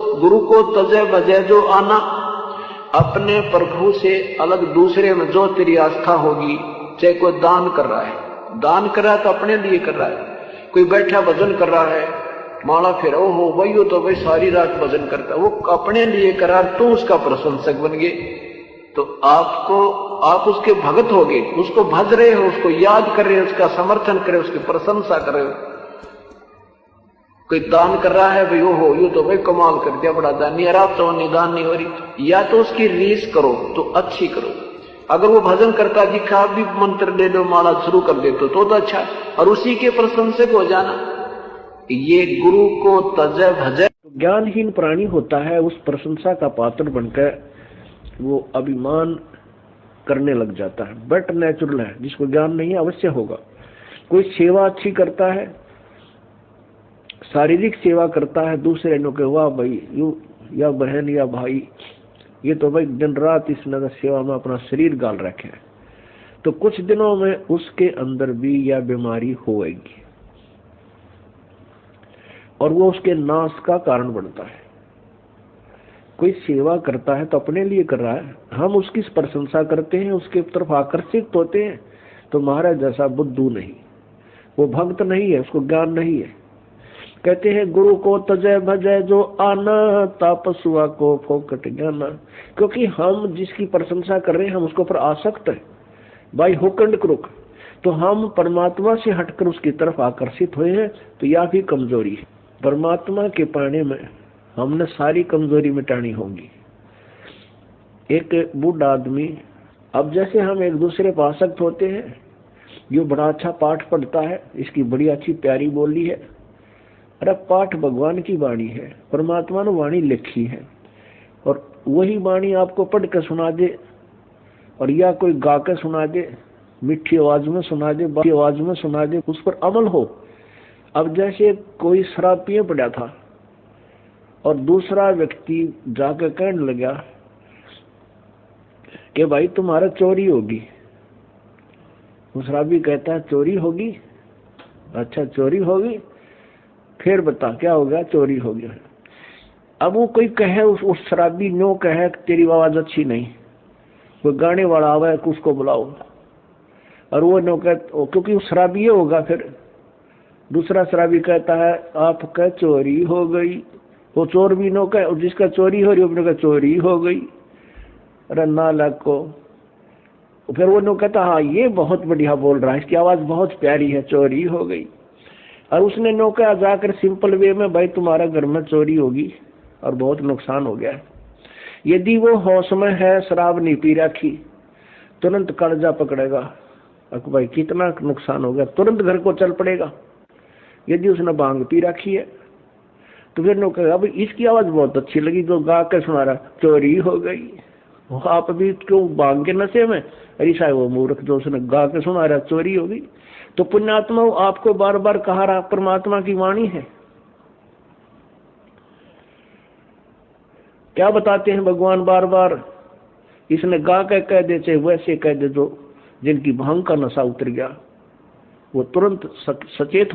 गुरु को तजे बजे जो आना, अपने प्रभु से अलग दूसरे में जो तेरी आस्था होगी, चाहे कोई दान कर रहा है, दान कर रहा है तो अपने लिए कर रहा है, कोई बैठा भजन कर रहा है, माला फेरा हो भाई, हो तो भाई सारी रात भजन करता है, वो अपने लिए करा, तो उसका प्रशंसक बन गए, तो आप उसके भगत हो गए, उसको भज रहे हो, उसको याद कर रहे हो, उसका समर्थन कर रहे हो, उसकी प्रशंसा कर रहे हो। कोई दान कर रहा है भाई, हो यू तो भाई कमाल कर दिया, बड़ा दानी, रात तो निदान नहीं हो रही, या तो उसकी रीस करो तो अच्छी करो। अगर वो भजन करता दिखा, भी मंत्र दे दो, माला शुरू कर दे तो अच्छा, और उसी के प्रशंसक हो जाना। ये गुरु को तजे भजे, ज्ञानहीन प्राणी होता है, उस प्रशंसा का पात्र बनकर वो अभिमान करने लग जाता है, बट नेचुरल है, जिसको ज्ञान नहीं है अवश्य होगा। कोई सेवा अच्छी करता है, शारीरिक सेवा करता है, दूसरे लोग के वाह भाई यू या बहन या भाई, ये तो भाई दिन रात इस नगर सेवा में अपना शरीर गाल रखे है, तो कुछ दिनों में उसके अंदर भी यह बीमारी होएगी और वो उसके नाश का कारण बनता है। कोई सेवा करता है तो अपने लिए कर रहा है, हम उसकी प्रशंसा करते हैं, उसके तरफ आकर्षित होते हैं, तो महाराज जैसा बुद्धू नहीं, वो भक्त नहीं है, उसको ज्ञान नहीं है। कहते हैं गुरु को तजय भजय जो आना, तापसुआ को फोकट ज्ञाना, क्योंकि हम जिसकी प्रशंसा कर रहे हैं हम उसके ऊपर आसक्त है बाई हुक एंड क्रुक, तो हम परमात्मा से हटकर उसकी तरफ आकर्षित हुए हैं, तो यह भी कमजोरी है। परमात्मा के पाने में हमने सारी कमजोरी मिटानी होगी। एक बूढ़ा आदमी, अब जैसे हम एक दूसरे पर आसक्त होते हैं, ये बड़ा अच्छा पाठ पढ़ता है, इसकी बड़ी अच्छी प्यारी बोली है, अरे पाठ भगवान की वाणी है, परमात्मा ने वाणी लिखी है, और वही वाणी आपको पढ़ कर सुना दे, और या कोई गा कर सुना दे, मीठी आवाज में सुना दे, बाकी आवाज में सुना दे, उस पर अमल हो। अब जैसे कोई शराब पिए पड़ा था और दूसरा व्यक्ति जाकर कहने लगा कि भाई तुम्हारा चोरी होगी, दूसरा भी कहता है चोरी होगी, अच्छा चोरी होगी, फिर बता क्या होगा, चोरी हो गया। अब वो कोई कहे, उस शराबी नो कहे तेरी आवाज अच्छी नहीं, वो गाने वाला आवा है उसको बुलाओ, और वो नो कहे, क्योंकि वो शराबी होगा, फिर दूसरा शराबी कहता है आपका चोरी हो गई, वो चोर भी नो कहे, जिसका चोरी हो रही है अपने चोरी हो गई, अरे नालायक को। फिर वो नो कहता हाँ ये बहुत बढ़िया बोल रहा है, इसकी आवाज बहुत प्यारी है, चोरी हो गई। और उसने नौका जाकर सिंपल वे में भाई तुम्हारा घर में चोरी होगी और बहुत नुकसान हो गया है। यदि वो होश में है, शराब नहीं पी रखी, तुरंत कर्जा पकड़ेगा, भाई कितना नुकसान हो गया, तुरंत घर को चल पड़ेगा। यदि उसने भांग पी रखी है तो फिर नो कहेगा भाई इसकी आवाज बहुत अच्छी लगी, जो गा कर सुना रहा, चोरी हो गई। आप भी क्यों भांग के नशे में, अरे साहब वो मूर्ख जो उसने गा के सुना रहा, चोरी हो गई। तो पुण्यात्मा आपको बार बार कहा रहा परमात्मा की वाणी है। क्या बताते हैं भगवान बार बार, इसने गा के कह दे चाहे वैसे कह दे, जो जिनकी भांग का नशा उतर गया वो तुरंत सचेत